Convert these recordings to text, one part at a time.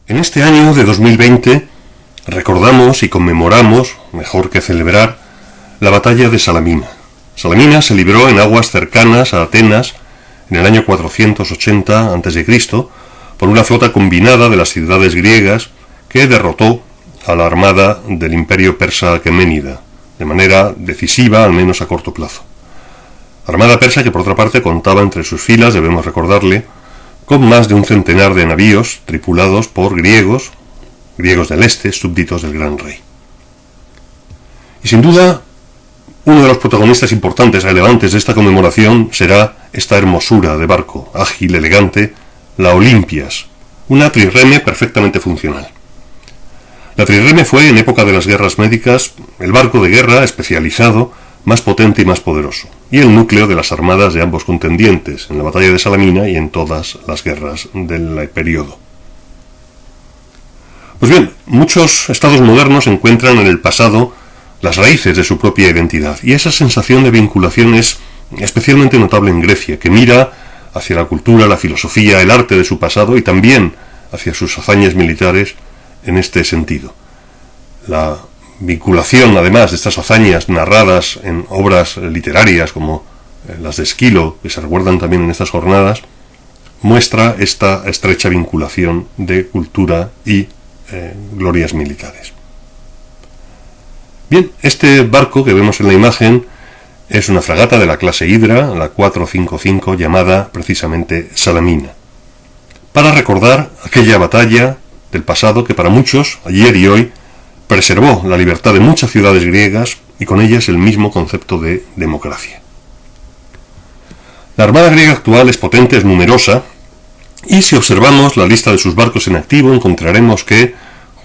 En este año de 2020 recordamos y conmemoramos, mejor que celebrar, la batalla de Salamina. Salamina se libró en aguas cercanas a Atenas en el año 480 a.C. por una flota combinada de las ciudades griegas que derrotó a la armada del imperio persa aqueménida, de manera decisiva, al menos a corto plazo. Armada persa que por otra parte contaba entre sus filas, debemos recordarle, con más de un centenar de navíos tripulados por griegos del este, súbditos del gran rey. Y sin duda, uno de los protagonistas importantes, relevantes de esta conmemoración será esta hermosura de barco, ágil, elegante, la Olympias, una trireme perfectamente funcional. La trireme fue, en época de las guerras médicas, el barco de guerra especializado, más potente y más poderoso, y el núcleo de las armadas de ambos contendientes, en la batalla de Salamina y en todas las guerras del periodo. Pues bien, muchos estados modernos encuentran en el pasado las raíces de su propia identidad, y esa sensación de vinculación es especialmente notable en Grecia, que mira hacia la cultura, la filosofía, el arte de su pasado y también hacia sus hazañas militares en este sentido. La vinculación, además, de estas hazañas narradas en obras literarias como las de Esquilo, que se recuerdan también en estas jornadas, muestra esta estrecha vinculación de cultura y glorias militares. Bien, este barco que vemos en la imagen es una fragata de la clase Hydra, la 455, llamada precisamente Salamina, para recordar aquella batalla del pasado que para muchos, ayer y hoy, preservó la libertad de muchas ciudades griegas y con ellas el mismo concepto de democracia. La armada griega actual es potente, es numerosa, y si observamos la lista de sus barcos en activo encontraremos que,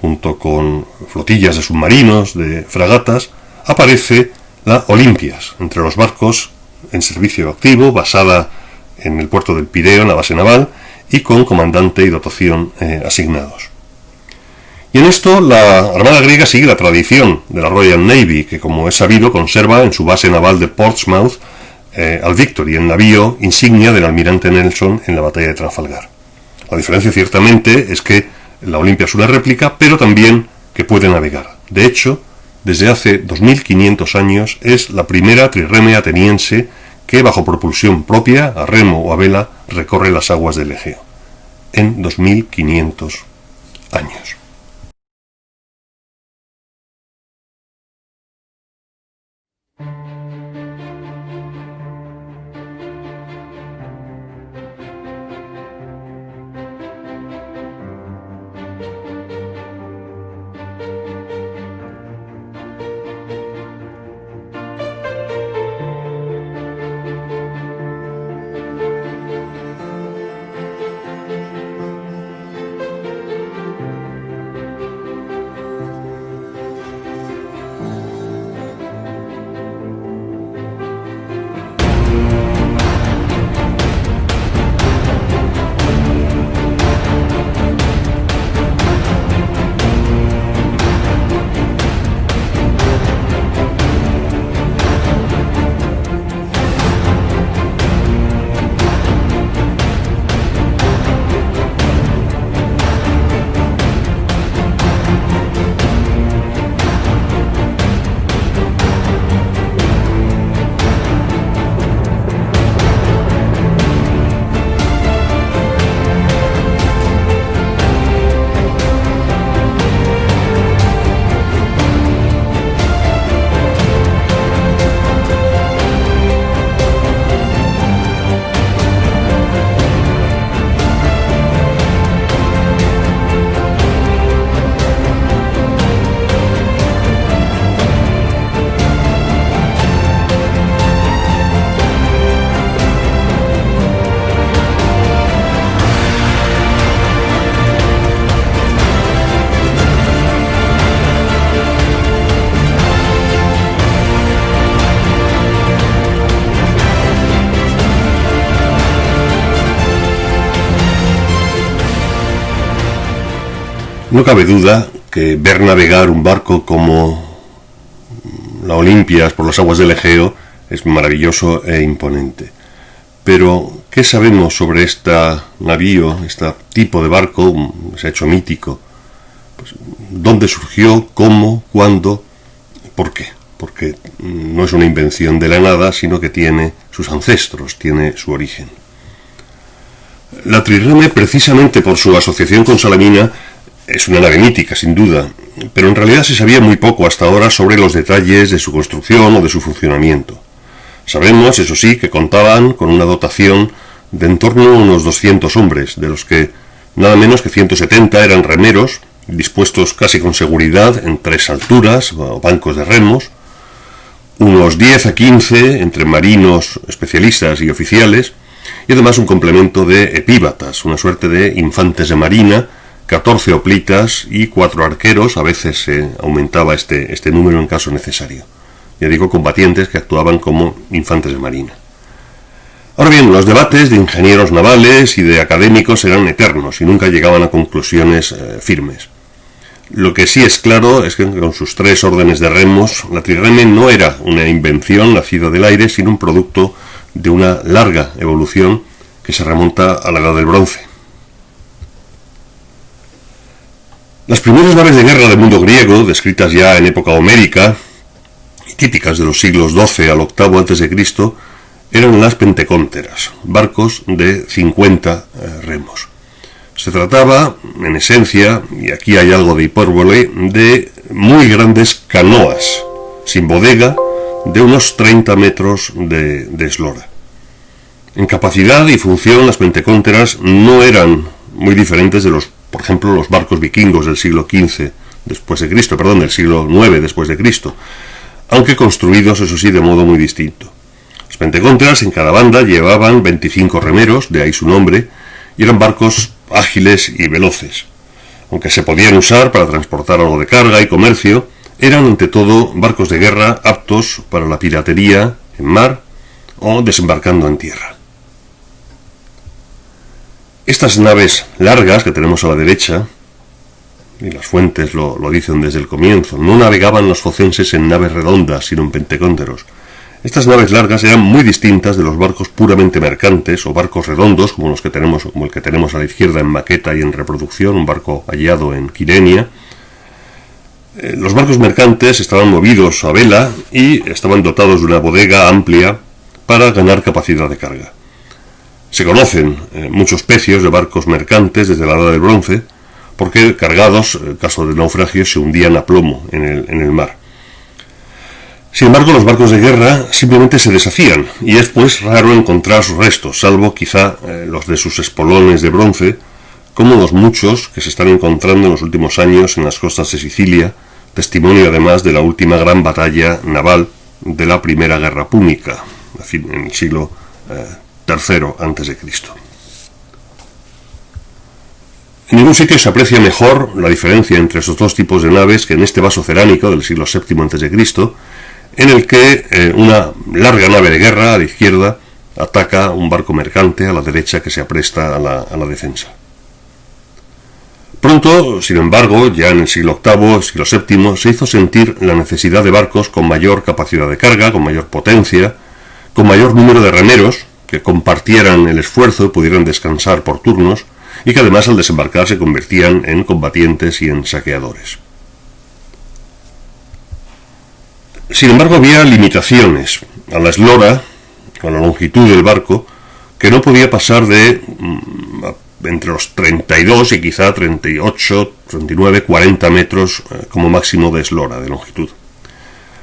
junto con flotillas de submarinos, de fragatas, aparece la Olympias entre los barcos en servicio activo, basada en el puerto del Pireo, en la base naval, y con comandante y dotación asignados. Y en esto la Armada griega sigue la tradición de la Royal Navy, que como es sabido conserva en su base naval de Portsmouth al Victory, el navío insignia del almirante Nelson en la batalla de Trafalgar. La diferencia ciertamente es que la Olimpia es una réplica, pero también que puede navegar. De hecho, desde hace 2500 años es la primera trireme ateniense que bajo propulsión propia, a remo o a vela, recorre las aguas del Egeo. En 2500 años. No cabe duda que ver navegar un barco como la Olympias por las aguas del Egeo es maravilloso e imponente. Pero ¿Qué sabemos sobre este navío, este tipo de barco? Se ha hecho mítico. Pues, ¿dónde surgió? ¿Cómo? ¿Cuándo? ¿Por qué? Porque no es una invención de la nada, sino que tiene sus ancestros, tiene su origen. La trireme, precisamente por su asociación con Salamina, es una nave mítica, sin duda, pero en realidad se sabía muy poco hasta ahora sobre los detalles de su construcción o de su funcionamiento. Sabemos, eso sí, que contaban con una dotación de en torno a unos 200 hombres, de los que nada menos que 170 eran remeros, dispuestos casi con seguridad en 3 alturas o bancos de remos, unos 10 a 15 entre marinos, especialistas y oficiales, y además un complemento de epíbatas, una suerte de infantes de marina, 14 hoplitas y 4 arqueros, a veces se aumentaba este número en caso necesario. Ya digo, combatientes que actuaban como infantes de marina. Ahora bien, los debates de ingenieros navales y de académicos eran eternos y nunca llegaban a conclusiones firmes. Lo que sí es claro es que con sus 3 órdenes de remos, la trireme no era una invención nacida del aire, sino un producto de una larga evolución que se remonta a la Edad del Bronce. Las primeras naves de guerra del mundo griego, descritas ya en época homérica y típicas de los siglos XII al VIII a.C., eran las pentecónteras, barcos de 50 remos. Se trataba, en esencia, y aquí hay algo de hipérbole, de muy grandes canoas, sin bodega, de unos 30 metros de eslora. En capacidad y función, las pentecónteras no eran muy diferentes de por ejemplo, los barcos vikingos del siglo XV después de Cristo, del siglo IX después de Cristo, aunque construidos, eso sí, de modo muy distinto. Las pentecónteras en cada banda llevaban 25 remeros, de ahí su nombre, y eran barcos ágiles y veloces. Aunque se podían usar para transportar algo de carga y comercio, eran ante todo barcos de guerra aptos para la piratería en mar o desembarcando en tierra. Estas naves largas que tenemos a la derecha, y las fuentes lo dicen desde el comienzo, no navegaban los focenses en naves redondas, sino en pentecónteros. Estas naves largas eran muy distintas de los barcos puramente mercantes o barcos redondos, como el que tenemos a la izquierda en maqueta y en reproducción, un barco hallado en Quirenia. Los barcos mercantes estaban movidos a vela y estaban dotados de una bodega amplia para ganar capacidad de carga. Se conocen muchos pecios de barcos mercantes desde la Edad del Bronce, porque cargados, en caso de naufragio, se hundían a plomo en el mar. Sin embargo, los barcos de guerra simplemente se deshacían, y es pues raro encontrar sus restos, salvo quizá los de sus espolones de bronce, como los muchos que se están encontrando en los últimos años en las costas de Sicilia, testimonio además de la última gran batalla naval de la Primera Guerra Púnica, en el siglo III a.C. En ningún sitio se aprecia mejor la diferencia entre esos dos tipos de naves que en este vaso cerámico del siglo VII a.C., en el que una larga nave de guerra a la izquierda ataca un barco mercante a la derecha que se apresta a la defensa. Pronto, sin embargo, ya en el siglo VIII, siglo VII, se hizo sentir la necesidad de barcos con mayor capacidad de carga, con mayor potencia, con mayor número de remeros, que compartieran el esfuerzo y pudieran descansar por turnos, y que además al desembarcar se convertían en combatientes y en saqueadores. Sin embargo, había limitaciones a la eslora, a la longitud del barco, que no podía pasar de entre los 32 y quizá 38, 39, 40 metros como máximo de eslora, de longitud.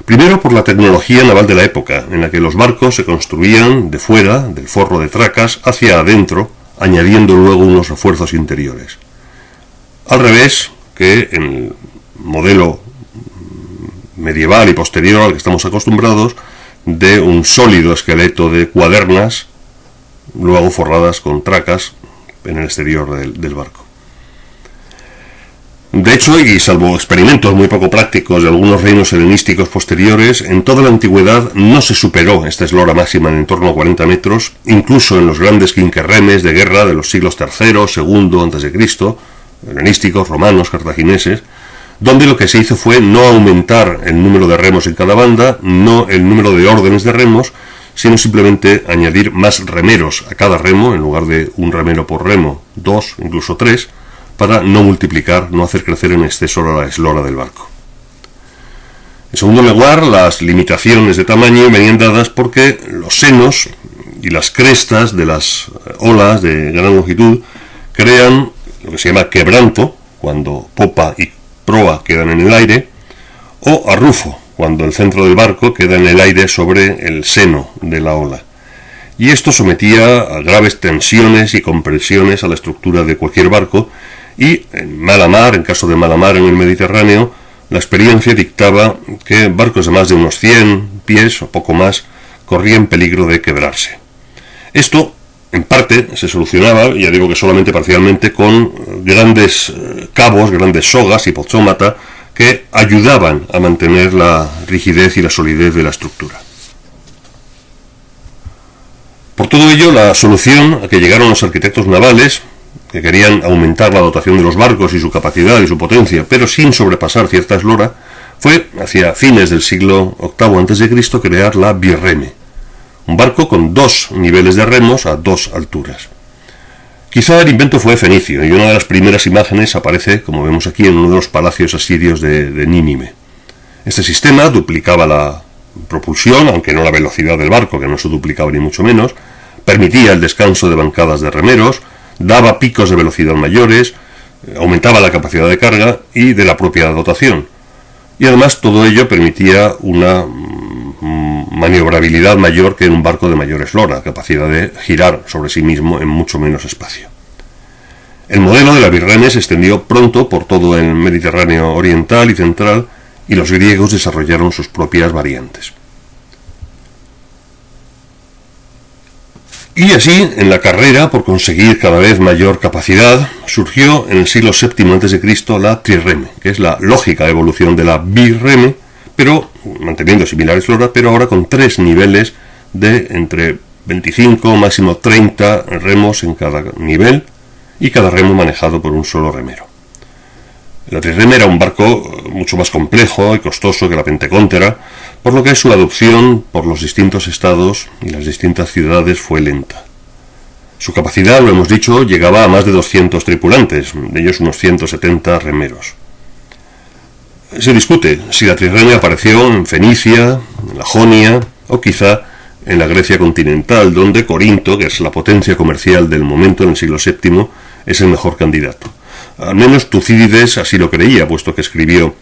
Primero por la tecnología naval de la época, en la que los barcos se construían de fuera, del forro de tracas, hacia adentro, añadiendo luego unos refuerzos interiores. Al revés que en el modelo medieval y posterior al que estamos acostumbrados, de un sólido esqueleto de cuadernas, luego forradas con tracas en el exterior del barco. De hecho, y salvo experimentos muy poco prácticos de algunos reinos helenísticos posteriores, en toda la antigüedad no se superó esta eslora máxima en torno a 40 metros, incluso en los grandes quinquerremes de guerra de los siglos III, II a.C., helenísticos, romanos, cartagineses, donde lo que se hizo fue no aumentar el número de remos en cada banda, no el número de órdenes de remos, sino simplemente añadir más remeros a cada remo, en lugar de un remero por remo, 2, incluso 3, para no multiplicar, no hacer crecer en exceso la eslora del barco. En segundo lugar, las limitaciones de tamaño venían dadas porque los senos y las crestas de las olas de gran longitud crean lo que se llama quebranto, cuando popa y proa quedan en el aire, o arrufo, cuando el centro del barco queda en el aire sobre el seno de la ola. Y esto sometía a graves tensiones y compresiones a la estructura de cualquier barco, y en mala mar, en caso de mala mar en el Mediterráneo, la experiencia dictaba que barcos de más de unos 100 pies o poco más corrían peligro de quebrarse. Esto, en parte, se solucionaba, ya digo que solamente parcialmente, con grandes cabos, grandes sogas y pozómata que ayudaban a mantener la rigidez y la solidez de la estructura. Por todo ello, la solución a que llegaron los arquitectos navales, que querían aumentar la dotación de los barcos y su capacidad y su potencia, pero sin sobrepasar cierta eslora, fue, hacia fines del siglo VIII a.C., crear la birreme, un barco con 2 niveles de remos a 2 alturas. Quizá el invento fue fenicio, y una de las primeras imágenes aparece, como vemos aquí, en uno de los palacios asirios de Nínive. Este sistema duplicaba la propulsión, aunque no la velocidad del barco, que no se duplicaba ni mucho menos, permitía el descanso de bancadas de remeros, daba picos de velocidad mayores, aumentaba la capacidad de carga y de la propia dotación. Y además todo ello permitía una maniobrabilidad mayor que en un barco de mayor eslora, capacidad de girar sobre sí mismo en mucho menos espacio. El modelo de la birreme se extendió pronto por todo el Mediterráneo oriental y central, y los griegos desarrollaron sus propias variantes. Y así, en la carrera por conseguir cada vez mayor capacidad, surgió en el siglo VII a.C. la trirreme, que es la lógica evolución de la birreme, pero manteniendo similar eslora, pero ahora con 3 niveles de entre 25, máximo 30 remos en cada nivel, y cada remo manejado por un solo remero. La trirreme era un barco mucho más complejo y costoso que la pentecóntera, por lo que su adopción por los distintos estados y las distintas ciudades fue lenta. Su capacidad, lo hemos dicho, llegaba a más de 200 tripulantes, de ellos unos 170 remeros. Se discute si la trirreme apareció en Fenicia, en la Jonia o quizá en la Grecia continental, donde Corinto, que es la potencia comercial del momento en el siglo VII, es el mejor candidato. Al menos Tucídides así lo creía, puesto que escribió: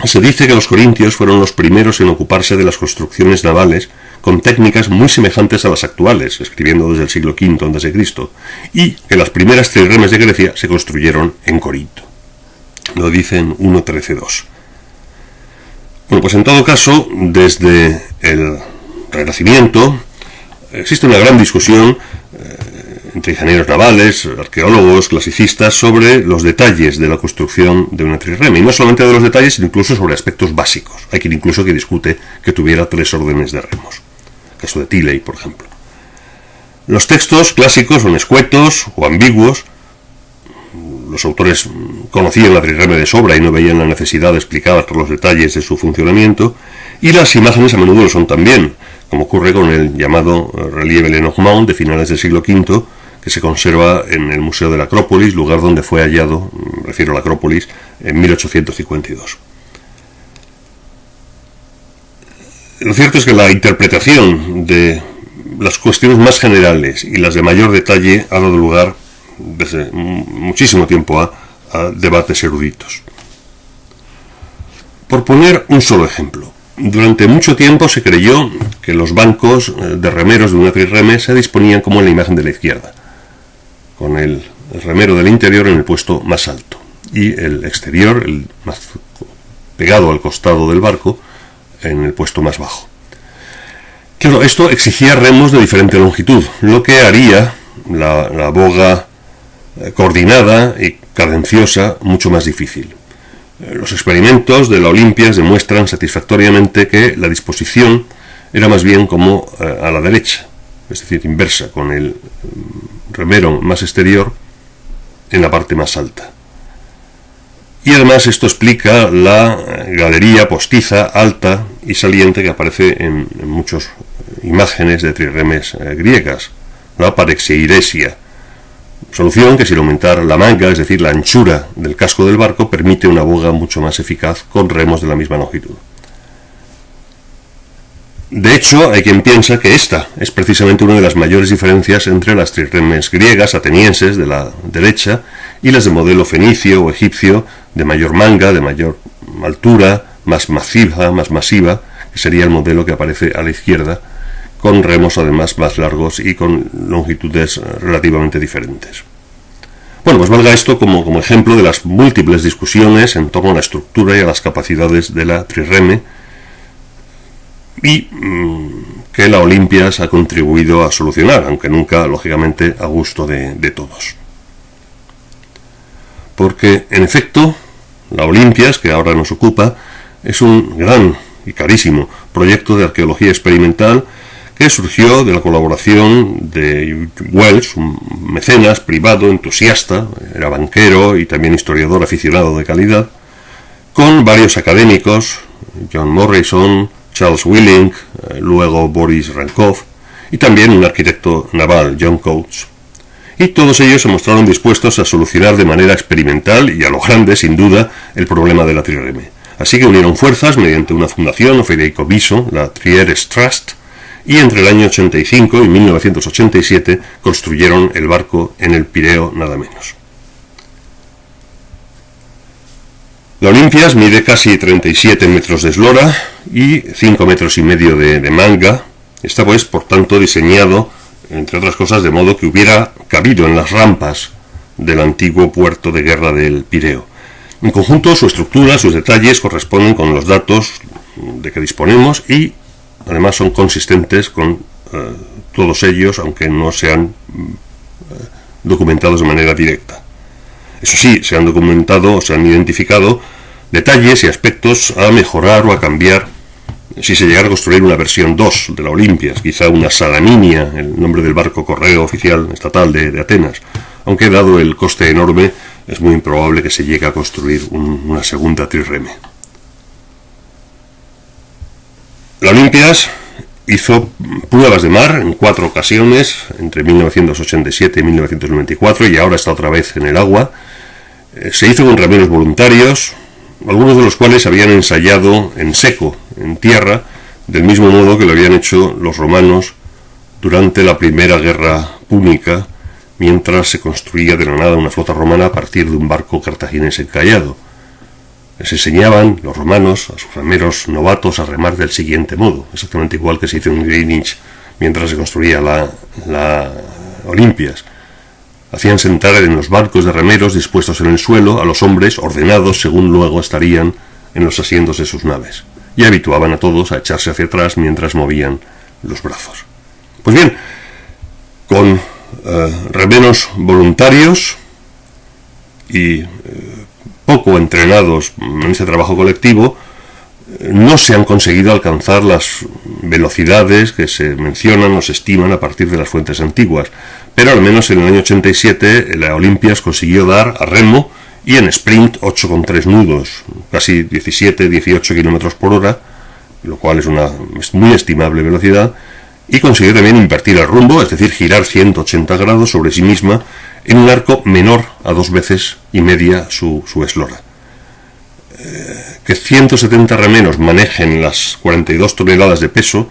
se dice que los corintios fueron los primeros en ocuparse de las construcciones navales con técnicas muy semejantes a las actuales, escribiendo desde el siglo V a.C., y que las primeras trirremes de Grecia se construyeron en Corinto. Lo dice en 1.13.2. Bueno, pues en todo caso, desde el Renacimiento existe una gran discusión entre ingenieros navales, arqueólogos, clasicistas, sobre los detalles de la construcción de una trirreme, y no solamente de los detalles, sino incluso sobre aspectos básicos. Hay quien incluso que discute que tuviera 3 órdenes de remos, el caso de Tilley, por ejemplo. Los textos clásicos son escuetos o ambiguos. Los autores conocían la trirreme de sobra y no veían la necesidad de explicar todos los detalles de su funcionamiento, y las imágenes a menudo lo son también, como ocurre con el llamado relieve Lenormand de finales del siglo V, que se conserva en el Museo de la Acrópolis, lugar donde fue hallado, me refiero a la Acrópolis, en 1852. Lo cierto es que la interpretación de las cuestiones más generales y las de mayor detalle ha dado lugar desde muchísimo tiempo a debates eruditos. Por poner un solo ejemplo, durante mucho tiempo se creyó que los bancos de remeros de una trirreme se disponían como en la imagen de la izquierda, con el remero del interior en el puesto más alto y el exterior, el más pegado al costado del barco, en el puesto más bajo. Claro, esto exigía remos de diferente longitud, lo que haría la boga coordinada y cadenciosa mucho más difícil. Los experimentos de la Olympias demuestran satisfactoriamente que la disposición era más bien como a la derecha, es decir, inversa, con el remero más exterior en la parte más alta. Y además esto explica la galería postiza, alta y saliente que aparece en muchos imágenes de trirremes griegas, la parexeiresia, solución que sin aumentar la manga, es decir, la anchura del casco del barco, permite una boga mucho más eficaz con remos de la misma longitud. De hecho, hay quien piensa que esta es precisamente una de las mayores diferencias entre las trirremes griegas atenienses de la derecha y las de modelo fenicio o egipcio de mayor manga, de mayor altura, más masiva, que sería el modelo que aparece a la izquierda, con remos además más largos y con longitudes relativamente diferentes. Bueno, pues valga esto como ejemplo de las múltiples discusiones en torno a la estructura y a las capacidades de la trirreme, y que la Olympias ha contribuido a solucionar, aunque nunca, lógicamente, a gusto de todos. Porque, en efecto, la Olympias, que ahora nos ocupa, es un gran y carísimo proyecto de arqueología experimental que surgió de la colaboración de Wells, un mecenas privado entusiasta, era banquero y también historiador aficionado de calidad, con varios académicos, John Morrison, Charles Willink, luego Boris Rankov, y también un arquitecto naval, John Coates. Y todos ellos se mostraron dispuestos a solucionar de manera experimental y a lo grande, sin duda, el problema de la trirreme. Así que unieron fuerzas mediante una fundación o fideicomiso, la Trieres Trust, y entre el año 85 y 1987 construyeron el barco en el Pireo nada menos. La Olympias mide casi 37 metros de eslora y 5 metros y medio de manga. Está pues, por tanto, diseñado, entre otras cosas, de modo que hubiera cabido en las rampas del antiguo puerto de guerra del Pireo. En conjunto, su estructura, sus detalles corresponden con los datos de que disponemos y, además, son consistentes con todos ellos, aunque no sean documentados de manera directa. Eso sí, se han documentado o se han identificado detalles y aspectos a mejorar o a cambiar si se llegara a construir una versión 2 de la Olympias, quizá una Salaminia, el nombre del barco correo oficial estatal de Atenas, aunque dado el coste enorme es muy improbable que se llegue a construir una segunda trirreme. La Olympias hizo pruebas de mar en 4 ocasiones, entre 1987 y 1994, y ahora está otra vez en el agua. Se hizo con remeros voluntarios, algunos de los cuales habían ensayado en seco, en tierra, del mismo modo que lo habían hecho los romanos durante la primera guerra púnica, mientras se construía de la nada una flota romana a partir de un barco cartaginés encallado. Les enseñaban los romanos a sus remeros novatos a remar del siguiente modo, exactamente igual que se hizo en Greenwich mientras se construía la Olympias. Hacían sentar en los barcos de remeros dispuestos en el suelo a los hombres ordenados según luego estarían en los asientos de sus naves, y habituaban a todos a echarse hacia atrás mientras movían los brazos. Pues bien, con remeros voluntarios y poco entrenados en ese trabajo colectivo, no se han conseguido alcanzar las velocidades que se mencionan o se estiman a partir de las fuentes antiguas, pero al menos en el año 87 la Olympias consiguió dar a remo y en sprint 8,3 nudos, casi 17-18 km por hora, lo cual es una muy estimable velocidad, y consiguió también invertir el rumbo, es decir, girar 180 grados sobre sí misma en un arco menor a 2 veces y media su eslora. Que 170 remeros manejen las 42 toneladas de peso,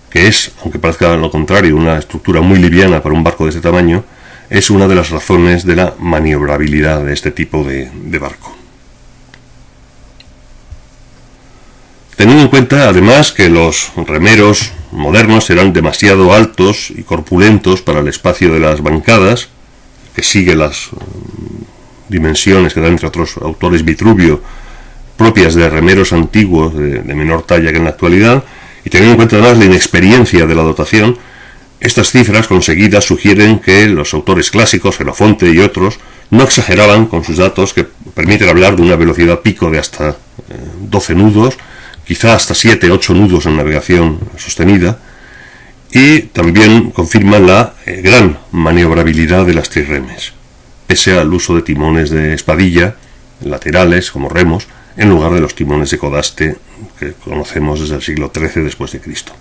que es, aunque parezca lo contrario, una estructura muy liviana para un barco de este tamaño, es una de las razones de la maniobrabilidad de este tipo de barco. Teniendo en cuenta, además, que los remeros modernos serán demasiado altos y corpulentos para el espacio de las bancadas, que sigue las dimensiones que da, entre otros autores, Vitruvio, propias de remeros antiguos de menor talla que en la actualidad, y teniendo en cuenta además la inexperiencia de la dotación, estas cifras conseguidas sugieren que los autores clásicos, Jenofonte y otros, no exageraban con sus datos, que permiten hablar de una velocidad pico de hasta 12 nudos, quizá hasta 7-8 nudos en navegación sostenida, y también confirman la gran maniobrabilidad de las trirremes, pese al uso de timones de espadilla, laterales como remos, en lugar de los timones de codaste que conocemos desde el siglo XIII después de Cristo.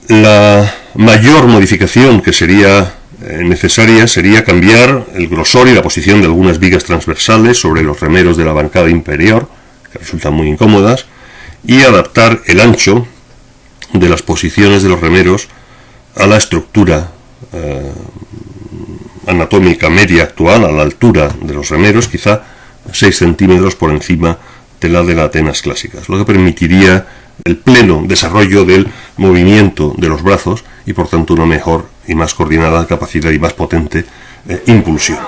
La mayor modificación que sería necesaria sería cambiar el grosor y la posición de algunas vigas transversales sobre los remeros de la bancada inferior, que resultan muy incómodas, y adaptar el ancho de las posiciones de los remeros a la estructura anatómica media actual, a la altura de los remeros, quizá 6 centímetros por encima de la Atenas clásicas, lo que permitiría el pleno desarrollo del movimiento de los brazos y por tanto una mejor y más coordinada capacidad y más potente impulsión.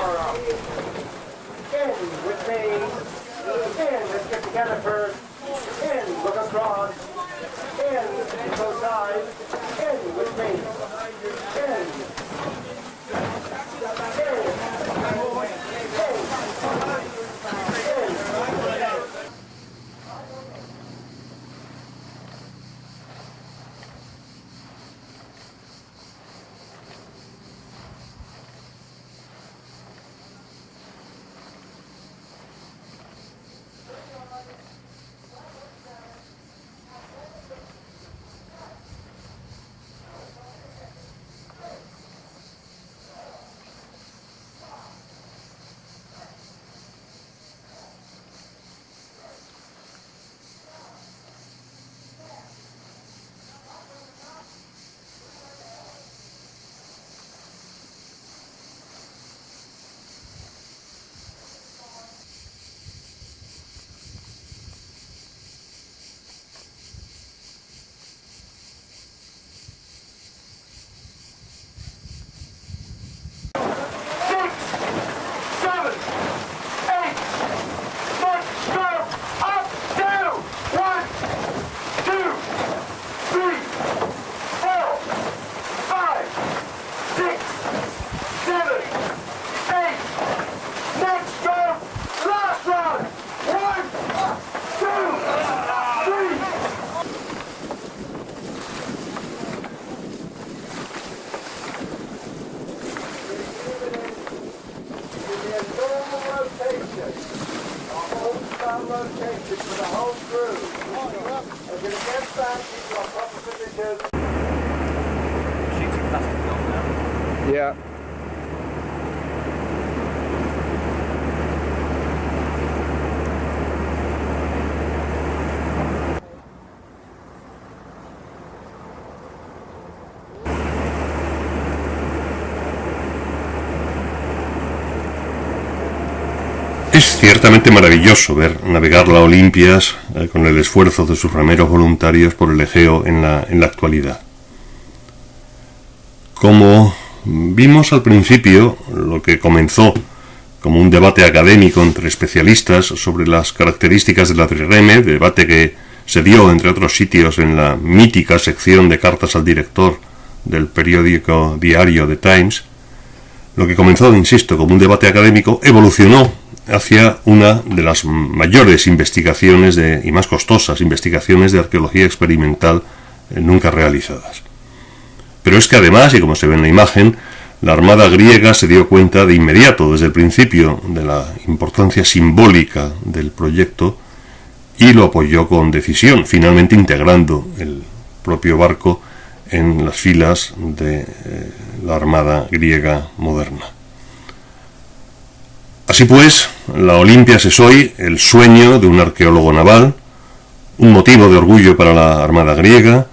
Yeah. Es ciertamente maravilloso ver navegar la Olimpias con el esfuerzo de sus remeros voluntarios por el Egeo en la actualidad. Como vimos al principio, lo que comenzó como un debate académico entre especialistas sobre las características de la trireme, debate que se dio, entre otros sitios, en la mítica sección de cartas al director del periódico diario The Times, lo que comenzó, insisto, como un debate académico, evolucionó hacia una de las mayores investigaciones y más costosas investigaciones de arqueología experimental nunca realizadas. Pero es que además, y como se ve en la imagen, la Armada griega se dio cuenta de inmediato, desde el principio, de la importancia simbólica del proyecto y lo apoyó con decisión, finalmente integrando el propio barco en las filas de la Armada griega moderna. Así pues, la Olimpias es hoy el sueño de un arqueólogo naval, un motivo de orgullo para la Armada griega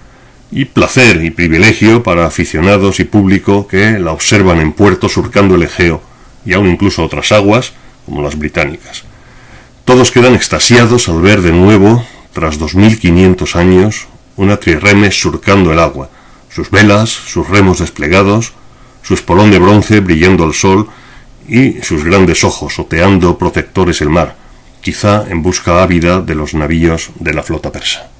y placer y privilegio para aficionados y público que la observan en puerto surcando el Egeo y aún incluso otras aguas, como las británicas. Todos quedan extasiados al ver de nuevo, tras 2500 años, una trireme surcando el agua, sus velas, sus remos desplegados, su espolón de bronce brillando al sol y sus grandes ojos oteando protectores el mar, quizá en busca ávida de los navíos de la flota persa.